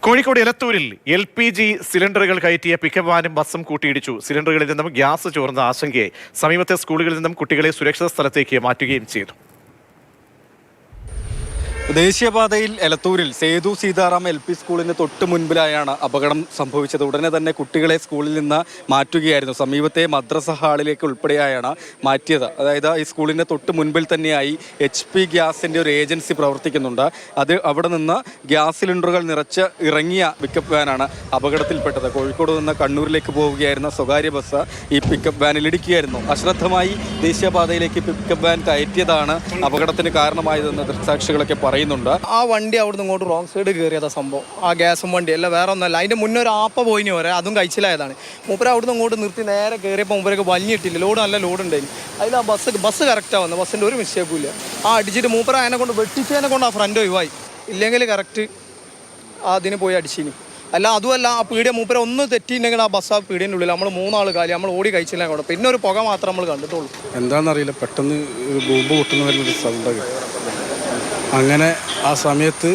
Kozhikode എലത്തൂരിൽ LPG സിലിണ്ടറുകൾ കയറ്റിയ pickup വാനും ബസ്സും കൂട്ടിയിടിച്ചു. സിലിണ്ടറുകളിൽ നിന്നും ഗ്യാസ് ചോർന്ന ആശങ്കയെ സമീപത്തെ സ്കൂളുകളിൽ നിന്നും കുട്ടികളെ സുരക്ഷിത സ്ഥലത്തേക്ക് മാറ്റുകയും ചെയ്തു. ദേശീയപാതയിൽ എലത്തൂരിൽ സേതു സീതാറാം LP സ്കൂളിന് തൊട്ട് മുൻപിലായാണ് അപകടം സംഭവിച്ചത്. ഉടനെ തന്നെ കുട്ടികളെ സ്കൂളിൽ നിന്ന് മാറ്റുകയായിരുന്നു. സമീപത്തെ മദ്രസ ഹാളിലേക്ക് ഉൾപ്പെടെയാണ് മാറ്റിയത്. അതായത് ഈ സ്കൂളിൻ്റെ തൊട്ട് മുൻപിൽ തന്നെയായി HP ഗ്യാസിൻ്റെ ഒരു ഏജൻസി പ്രവർത്തിക്കുന്നുണ്ട്. അത് അവിടെ നിന്ന് ഗ്യാസ് സിലിണ്ടറുകൾ നിറച്ച് ഇറങ്ങിയ പിക്കപ്പ് വാനാണ് അപകടത്തിൽപ്പെട്ടത്. കോഴിക്കോട് നിന്ന് കണ്ണൂരിലേക്ക് പോവുകയായിരുന്ന സ്വകാര്യ ബസ് ഈ പിക്കപ്പ് വാനിൽ ഇടിക്കുകയായിരുന്നു. അശ്രദ്ധമായി ദേശീയപാതയിലേക്ക് പിക്കപ്പ് വാൻ കയറ്റിയതാണ് അപകടത്തിന് കാരണമായതെന്ന് ദൃക്സാക്ഷികളൊക്കെ പറയുന്നുണ്ട്. ആ വണ്ടി അവിടുന്ന് ഇങ്ങോട്ട് റോങ് സൈഡ് കയറിയതാ സംഭവം. ആ ഗ്യാസും വണ്ടി അല്ല, വേറെ ഒന്നല്ല. അതിൻ്റെ മുന്നേ ഒരു ആപ്പ പോയിന് വരെ അതും കഴിച്ചിലായതാണ്. മൂപ്പര അവിടുന്ന് ഇങ്ങോട്ട് നിർത്തി നേരെ കയറിയപ്പോൾ മൂപ്പരൊക്കെ വലിഞ്ഞിട്ടില്ല. ലോഡ് നല്ല ലോഡ് ഉണ്ടായിരുന്നു. അതിൽ ആ ബസ് കറക്റ്റാണ് വന്നത്. ബസ്സിൻ്റെ ഒരു മിസ്റ്റേക്കും ഇല്ല. ആ അടിച്ചിട്ട് മൂപ്പര അതിനെ കൊണ്ട് വെട്ടിച്ചതിനെ കൊണ്ട് ആ ഫ്രണ്ട് ഒഴിവായി. ഇല്ലെങ്കിൽ കറക്റ്റ് അതിന് പോയി അടിച്ചിനി. അല്ല അതുമല്ല, ആ പീടിയ മൂപ്പര ഒന്ന് തെറ്റിയിട്ടുണ്ടെങ്കിൽ ആ ബസ് ആ പീടിയൻ്റെ ഉള്ളിൽ നമ്മൾ 3 ആൾ കാലി നമ്മൾ ഓടി കഴിച്ചില്ല കൂടെ. പിന്നെ ഒരു പുക മാത്രം നമ്മൾ കണ്ടിട്ടുള്ളൂ. എന്താണെന്നറിയില്ല, പെട്ടെന്ന് ഒരു ബോംബ് പൊട്ടുന്ന വരുന്നൊരു സൗണ്ട്. അങ്ങനെ ആ സമയത്ത്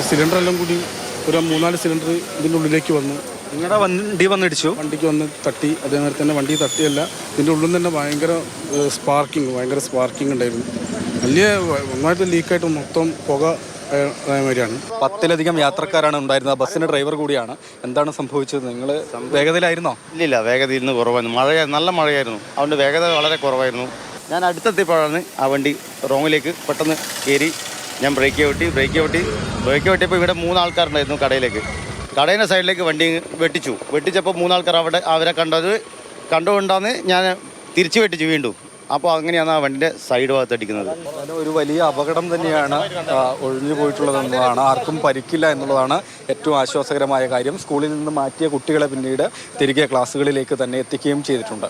സിലിണ്ടറെല്ലാം കൂടി ഒരു 3-4 സിലിണ്ടർ ഇതിൻ്റെ ഉള്ളിലേക്ക് വന്നു. നിങ്ങളുടെ വണ്ടി വന്നിടിച്ചു? വണ്ടിക്ക് വന്ന് തട്ടി. അതേമാതിരി തന്നെ വണ്ടി തട്ടിയല്ല, ഇതിൻ്റെ ഉള്ളിൽ തന്നെ ഭയങ്കര സ്പാർക്കിംഗ് ഉണ്ടായിരുന്നു. വലിയ നന്നായിട്ട് ലീക്കായിട്ട് മൊത്തം പുക മാതിരിയാണ്. 10ലധികം യാത്രക്കാരാണ് ഉണ്ടായിരുന്നത്. ബസ്സിൻ്റെ ഡ്രൈവർ കൂടിയാണ്. എന്താണ് സംഭവിച്ചത്? നിങ്ങൾ വേഗതയിലായിരുന്നോ? ഇല്ലില്ല, വേഗതയിൽ നിന്ന് കുറവായിരുന്നു. നല്ല മഴയായിരുന്നു. അതുകൊണ്ട് വേഗത വളരെ കുറവായിരുന്നു. ഞാൻ അടുത്തെത്തിയപ്പോഴാണ് ആ വണ്ടി റോങ്ങിലേക്ക് പെട്ടെന്ന് കയറി. ഞാൻ ബ്രേക്ക് വെട്ടിയപ്പോൾ ഇവിടെ 3 ആൾക്കാരുണ്ടായിരുന്നു കടയുടെ സൈഡിലേക്ക് വണ്ടി വെട്ടിച്ചപ്പോൾ 3 ആൾക്കാർ അവരെ കണ്ടുകൊണ്ടാണ് ഞാൻ തിരിച്ചു വെട്ടിച്ചു വീണ്ടും. അപ്പോൾ അങ്ങനെയാണ് ആ വണ്ടിൻ്റെ സൈഡ് ഭാഗത്ത് അടിക്കുന്നത്. ഒരു വലിയ അപകടം തന്നെയാണ് ഒഴിഞ്ഞു പോയിട്ടുള്ളതെന്നതാണ്. ആർക്കും പരിക്കില്ല എന്നുള്ളതാണ് ഏറ്റവും ആശ്വാസകരമായ കാര്യം. സ്കൂളിൽ നിന്ന് മാറ്റിയ കുട്ടികളെ പിന്നീട് തിരികെ ക്ലാസ്സുകളിലേക്ക് തന്നെ എത്തിക്കുകയും ചെയ്തിട്ടുണ്ട്.